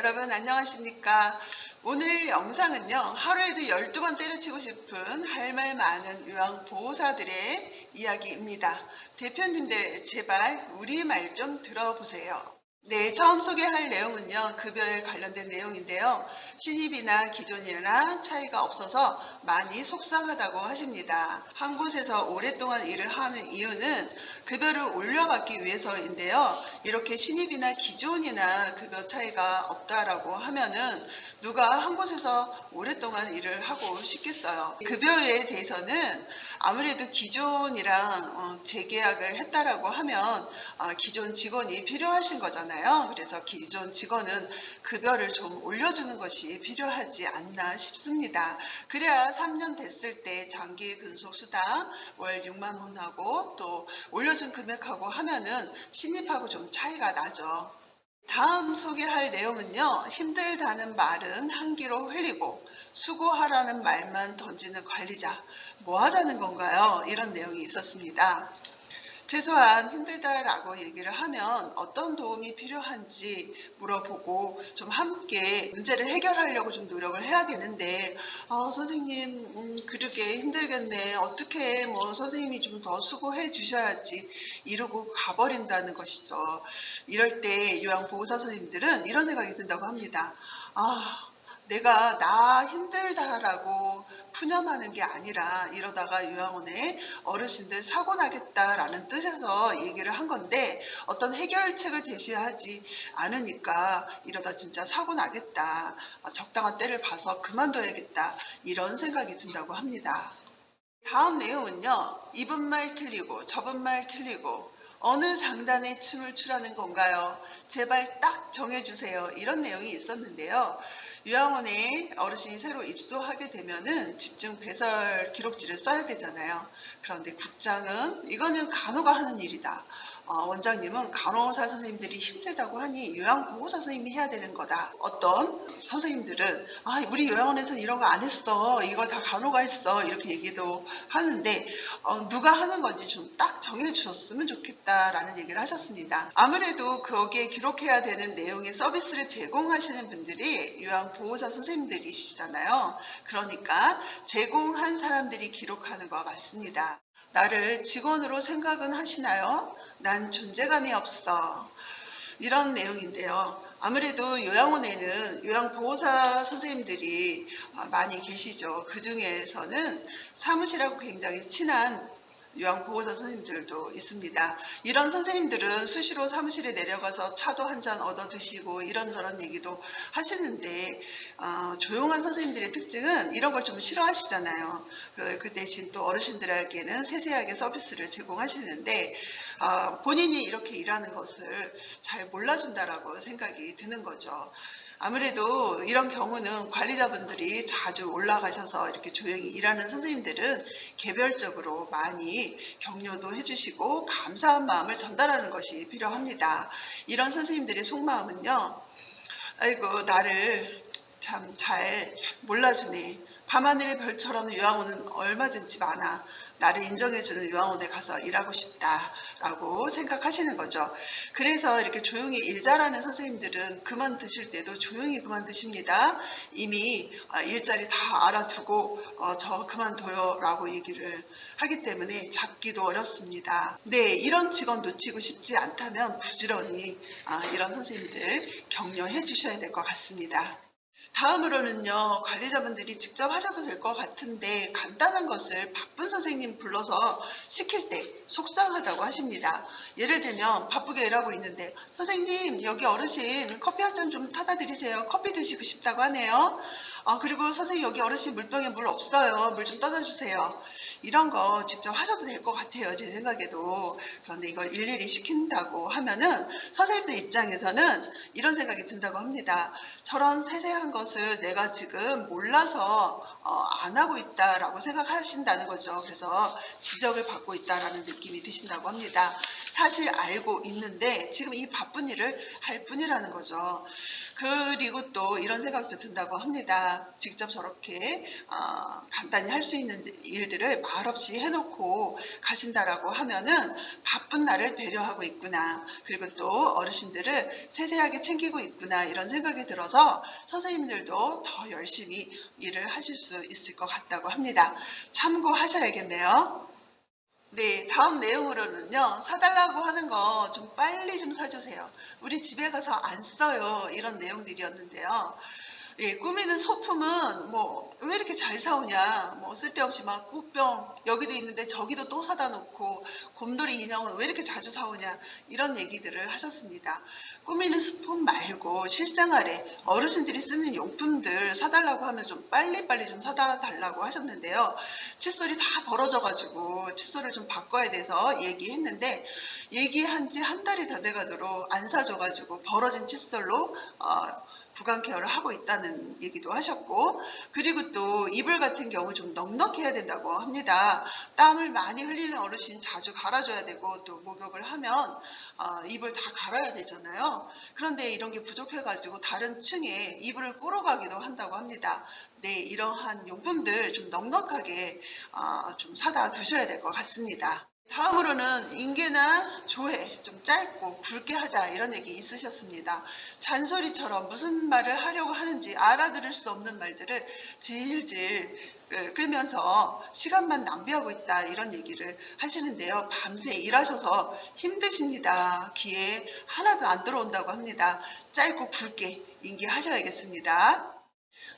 여러분 안녕하십니까? 오늘 영상은요. 하루에도 12번 때려치고 싶은 할 말 많은 요양보호사들의 이야기입니다. 대표님들 제발 우리 말 좀 들어보세요. 네, 처음 소개할 내용은요. 급여에 관련된 내용인데요. 신입이나 기존이나 차이가 없어서 많이 속상하다고 하십니다. 한 곳에서 오랫동안 일을 하는 이유는 급여를 올려받기 위해서인데요. 이렇게 신입이나 기존이나 급여 차이가 없다라고 하면은 누가 한 곳에서 오랫동안 일을 하고 싶겠어요. 급여에 대해서는 아무래도 기존이랑 재계약을 했다라고 하면 기존 직원이 필요하신 거잖아요. 그래서 기존 직원은 급여를 좀 올려주는 것이 필요하지 않나 싶습니다. 그래야 3년 됐을 때 장기 근속 수당 월 6만 원하고 또 올려준 금액하고 하면은 신입하고 좀 차이가 나죠. 다음 소개할 내용은요. 힘들다는 말은 한 귀로 흘리고 수고하라는 말만 던지는 관리자. 뭐 하자는 건가요? 이런 내용이 있었습니다. 최소한 힘들다라고 얘기를 하면 어떤 도움이 필요한지 물어보고 좀 함께 문제를 해결하려고 좀 노력을 해야 되는데 선생님 그러게 힘들겠네. 어떻게 뭐 선생님이 좀 더 수고해 주셔야지 이러고 가버린다는 것이죠. 이럴 때 요양보호사 선생님들은 이런 생각이 든다고 합니다. 내가 나 힘들다라고 푸념하는 게 아니라 이러다가 요양원에 어르신들 사고 나겠다라는 뜻에서 얘기를 한 건데 어떤 해결책을 제시하지 않으니까 이러다 진짜 사고 나겠다. 적당한 때를 봐서 그만둬야겠다. 이런 생각이 든다고 합니다. 다음 내용은요. 이분 말 틀리고 저분 말 틀리고 어느 장단에 춤을 추라는 건가요? 제발 딱 정해주세요. 이런 내용이 있었는데요. 요양원에 어르신이 새로 입소하게 되면은 집중 배설 기록지를 써야 되잖아요. 그런데 국장은 이거는 간호가 하는 일이다. 원장님은 간호사 선생님들이 힘들다고 하니 요양보호사 선생님이 해야 되는 거다. 어떤 선생님들은 우리 요양원에서는 이런 거 안 했어. 이거 다 간호가 했어. 이렇게 얘기도 하는데 누가 하는 건지 좀 딱 정해주셨으면 좋겠다라는 얘기를 하셨습니다. 아무래도 거기에 기록해야 되는 내용의 서비스를 제공하시는 분들이 요양보호사 선생님들이시잖아요. 그러니까 제공한 사람들이 기록하는 거 맞습니다. 나를 직원으로 생각은 하시나요? 난 존재감이 없어. 이런 내용인데요. 아무래도 요양원에는 요양보호사 선생님들이 많이 계시죠. 그 중에서는 사무실하고 굉장히 친한 요양보호사 선생님들도 있습니다. 이런 선생님들은 수시로 사무실에 내려가서 차도 한잔 얻어 드시고 이런저런 얘기도 하시는데 조용한 선생님들의 특징은 이런 걸 좀 싫어하시잖아요. 그 대신 또 어르신들에게는 세세하게 서비스를 제공하시는데 본인이 이렇게 일하는 것을 잘 몰라준다라고 생각이 드는 거죠. 아무래도 이런 경우는 관리자분들이 자주 올라가셔서 이렇게 조용히 일하는 선생님들은 개별적으로 많이 격려도 해주시고 감사한 마음을 전달하는 것이 필요합니다. 이런 선생님들의 속마음은요. 아이고 나를 참 잘 몰라주네. 밤하늘의 별처럼 요양원은 얼마든지 많아. 나를 인정해주는 요양원에 가서 일하고 싶다라고 생각하시는 거죠. 그래서 이렇게 조용히 일 잘하는 선생님들은 그만두실 때도 조용히 그만두십니다. 이미 일자리 다 알아두고 저 그만둬요 라고 얘기를 하기 때문에 잡기도 어렵습니다. 네, 이런 직원 놓치고 싶지 않다면 부지런히 이런 선생님들 격려해 주셔야 될 것 같습니다. 다음으로는요. 관리자분들이 직접 하셔도 될 것 같은데 간단한 것을 바쁜 선생님 불러서 시킬 때 속상하다고 하십니다. 예를 들면 바쁘게 일하고 있는데 선생님 여기 어르신 커피 한 잔 좀 타다 드리세요. 커피 드시고 싶다고 하네요. 그리고 선생님 여기 어르신 물병에 물 없어요. 물 좀 떠다 주세요. 이런 거 직접 하셔도 될 것 같아요. 제 생각에도. 그런데 이걸 일일이 시킨다고 하면은 선생님들 입장에서는 이런 생각이 든다고 합니다. 저런 세세한 것을 내가 지금 몰라서 안 하고 있다라고 생각하신다는 거죠. 그래서 지적을 받고 있다라는 느낌이 드신다고 합니다. 사실 알고 있는데 지금 이 바쁜 일을 할 뿐이라는 거죠. 그리고 또 이런 생각도 든다고 합니다. 바쁘니까 직접 저렇게 간단히 할 수 있는 일들을 말없이 해놓고 가신다라고 하면은 바쁜 나를 배려하고 있구나. 그리고 또 어르신들을 세세하게 챙기고 있구나. 이런 생각이 들어서 선생님들도 더 열심히 일을 하실 수 있을 것 같다고 합니다. 참고하셔야겠네요. 네, 다음 내용으로는요. 사달라고 하는 거 좀 빨리 좀 사주세요. 우리 집에 가서 안 써요. 이런 내용들이었는데요. 예, 꾸미는 소품은 뭐 왜 이렇게 잘 사오냐, 뭐 쓸데없이 막 꽃병 여기도 있는데 저기도 또 사다 놓고 곰돌이 인형은 왜 이렇게 자주 사오냐, 이런 얘기들을 하셨습니다. 꾸미는 소품 말고 실생활에 어르신들이 쓰는 용품들 사달라고 하면 좀 빨리빨리 좀 사다 달라고 하셨는데요. 칫솔이 다 벌어져가지고 칫솔을 좀 바꿔야 돼서 얘기했는데, 얘기한 지 한 달이 다 돼가도록 안 사줘가지고 벌어진 칫솔로 구강 케어를 하고 있다는 얘기도 하셨고, 그리고 또 이불 같은 경우 좀 넉넉해야 된다고 합니다. 땀을 많이 흘리는 어르신 자주 갈아줘야 되고, 또 목욕을 하면 이불 다 갈아야 되잖아요. 그런데 이런 게 부족해가지고 다른 층에 이불을 꾸러 가기도 한다고 합니다. 네, 이러한 용품들 좀 넉넉하게 좀 사다 두셔야 될 것 같습니다. 다음으로는 인계나 조회 좀 짧고 굵게 하자, 이런 얘기 있으셨습니다. 잔소리처럼 무슨 말을 하려고 하는지 알아들을 수 없는 말들을 질질 끌면서 시간만 낭비하고 있다, 이런 얘기를 하시는데요. 밤새 일하셔서 힘드십니다. 귀에 하나도 안 들어온다고 합니다. 짧고 굵게 인계하셔야겠습니다.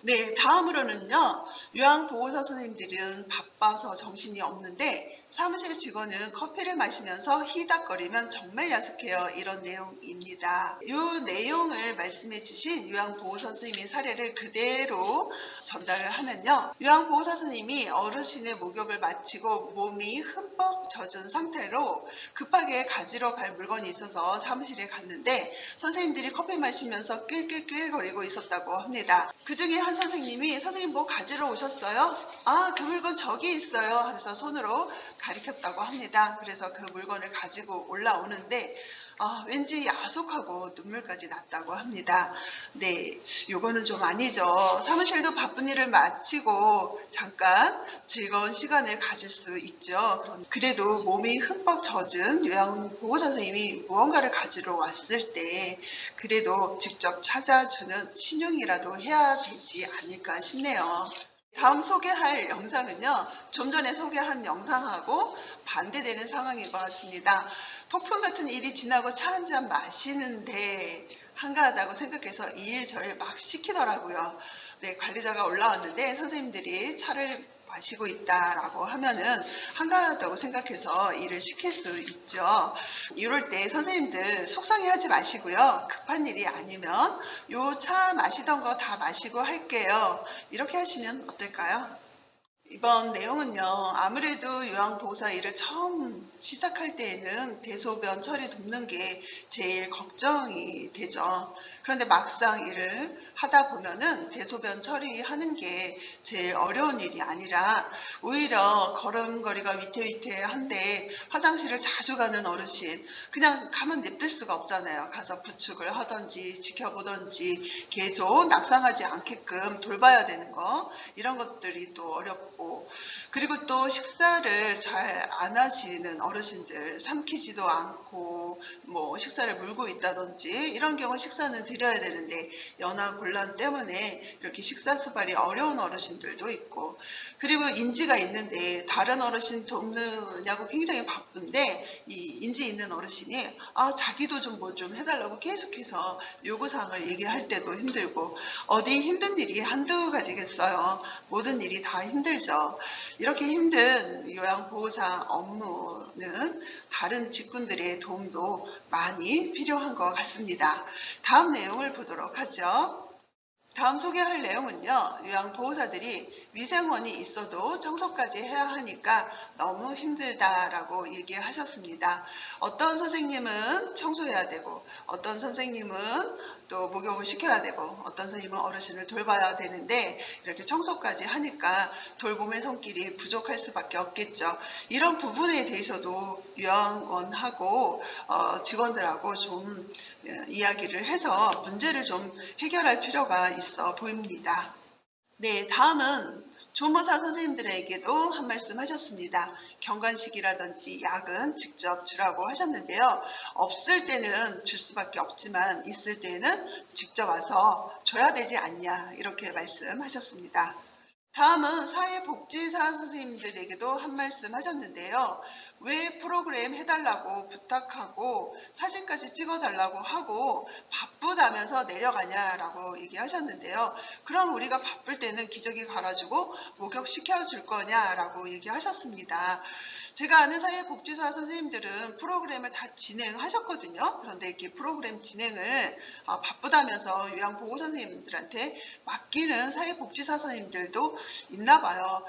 네, 다음으로는요. 요양보호사 선생님들은 바빠서 정신이 없는데 사무실 직원은 커피를 마시면서 히닥거리면 정말 야속해요. 이런 내용입니다. 이 내용을 말씀해 주신 요양보호사 선생님의 사례를 그대로 전달을 하면요. 요양보호사 선생님이 어르신의 목욕을 마치고 몸이 흠뻑 젖은 상태로 급하게 가지러 갈 물건이 있어서 사무실에 갔는데 선생님들이 커피 마시면서 낄낄낄거리고 있었다고 합니다. 그 중에 한 선생님이 선생님 뭐 가지러 오셨어요? 아, 그 물건 저기 있어요 하면서 손으로 가리켰다고 합니다. 그래서 그 물건을 가지고 올라오는데 왠지 야속하고 눈물까지 났다고 합니다. 네, 요거는 좀 아니죠. 사무실도 바쁜 일을 마치고 잠깐 즐거운 시간을 가질 수 있죠. 그래도 몸이 흠뻑 젖은 요양보호사 선생님이 무언가를 가지러 왔을 때 그래도 직접 찾아주는 신용이라도 해야 되지 않을까 싶네요. 다음 소개할 영상은요. 좀 전에 소개한 영상하고 반대되는 상황인 것 같습니다. 폭풍 같은 일이 지나고 차 한 잔 마시는데 한가하다고 생각해서 이 일 저 일 막 시키더라고요. 네, 관리자가 올라왔는데 선생님들이 차를 마시고 있다라고 하면은 한가하다고 생각해서 일을 시킬 수 있죠. 이럴 때 선생님들 속상해하지 마시고요. 급한 일이 아니면 요 차 마시던 거 다 마시고 할게요. 이렇게 하시면 어떨까요? 이번 내용은요. 아무래도 요양보호사 일을 처음 시작할 때에는 대소변 처리 돕는 게 제일 걱정이 되죠. 그런데 막상 일을 하다 보면은 대소변 처리하는 게 제일 어려운 일이 아니라 오히려 걸음걸이가 위태위태한데 화장실을 자주 가는 어르신 그냥 가만 냅둘 수가 없잖아요. 가서 부축을 하든지 지켜보든지 계속 낙상하지 않게끔 돌봐야 되는 거, 이런 것들이 또 어렵고, 그리고 또 식사를 잘 안 하시는 어르신들, 삼키지도 않고 뭐 식사를 물고 있다든지 이런 경우 식사는 드려야 되는데 연화곤란 때문에 이렇게 식사 수발이 어려운 어르신들도 있고, 그리고 인지가 있는데 다른 어르신 돕느냐고 굉장히 바쁜데 이 인지 있는 어르신이 자기도 좀 뭐 좀 해달라고 계속해서 요구사항을 얘기할 때도 힘들고, 어디 힘든 일이 한두 가지겠어요. 모든 일이 다 힘들죠. 이렇게 힘든 요양보호사 업무는 다른 직군들의 도움도 많이 필요한 것 같습니다. 다음 내용을 보도록 하죠. 다음 소개할 내용은요. 요양보호사들이 위생원이 있어도 청소까지 해야 하니까 너무 힘들다라고 얘기하셨습니다. 어떤 선생님은 청소해야 되고 어떤 선생님은 또 목욕을 시켜야 되고 어떤 선생님은 어르신을 돌봐야 되는데 이렇게 청소까지 하니까 돌봄의 손길이 부족할 수밖에 없겠죠. 이런 부분에 대해서도 요양원하고 직원들하고 좀 이야기를 해서 문제를 좀 해결할 필요가 있어 보입니다. 네, 다음은 조모사 선생님들에게도 한 말씀 하셨습니다. 경관식이라든지 약은 직접 주라고 하셨는데요. 없을 때는 줄 수밖에 없지만 있을 때는 직접 와서 줘야 되지 않냐 이렇게 말씀하셨습니다. 다음은 사회복지사 선생님들에게도 한 말씀 하셨는데요. 왜 프로그램 해달라고 부탁하고 사진까지 찍어달라고 하고 바쁘다면서 내려가냐라고 얘기하셨는데요. 그럼 우리가 바쁠 때는 기저귀 갈아주고 목욕시켜줄 거냐라고 얘기하셨습니다. 제가 아는 사회복지사 선생님들은 프로그램을 다 진행하셨거든요. 그런데 이렇게 프로그램 진행을 바쁘다면서 요양보호 선생님들한테 맡기는 사회복지사 선생님들도 있나 봐요.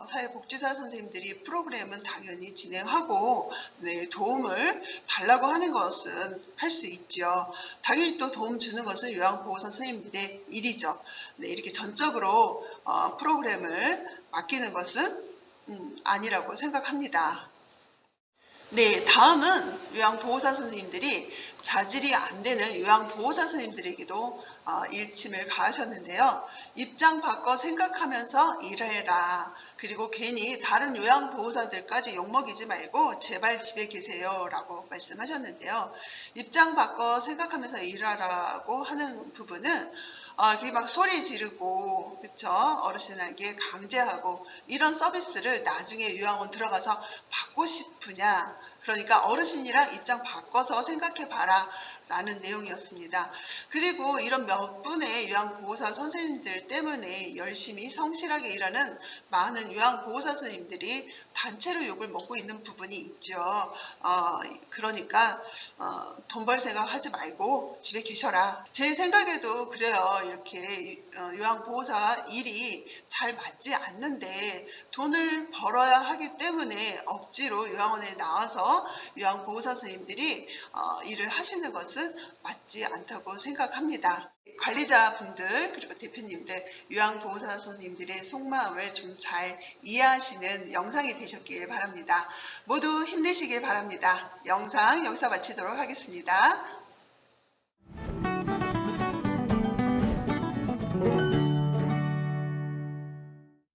사회복지사 선생님들이 프로그램은 당연히 진행하고 네, 도움을 달라고 하는 것은 할 수 있죠. 당연히 또 도움 주는 것은 요양보호사 선생님들의 일이죠. 네, 이렇게 전적으로 프로그램을 맡기는 것은 아니라고 생각합니다. 네, 다음은 요양보호사 선생님들이 자질이 안 되는 요양보호사 선생님들에게도 일침을 가하셨는데요. 입장 바꿔 생각하면서 일해라. 그리고 괜히 다른 요양보호사들까지 욕먹이지 말고 제발 집에 계세요 라고 말씀하셨는데요. 입장 바꿔 생각하면서 일하라고 하는 부분은 그리고 막 소리 지르고, 그쵸? 어르신에게 강제하고, 이런 서비스를 나중에 요양원 들어가서 받고 싶으냐? 그러니까 어르신이랑 입장 바꿔서 생각해 봐라. 라는 내용이었습니다. 그리고 이런 몇 분의 요양보호사 선생님들 때문에 열심히 성실하게 일하는 많은 요양보호사 선생님들이 단체로 욕을 먹고 있는 부분이 있죠. 그러니까 돈 벌 생각 하지 말고 집에 계셔라. 제 생각에도 그래요. 이렇게 요양보호사 일이 잘 맞지 않는데 돈을 벌어야 하기 때문에 억지로 요양원에 나와서 요양보호사 선생님들이 일을 하시는 것은 맞지 않다고 생각합니다. 관리자분들 그리고 대표님들 요양보호사 선생님들의 속마음을 좀 잘 이해하시는 영상이 되셨길 바랍니다. 모두 힘내시길 바랍니다. 영상 여기서 마치도록 하겠습니다.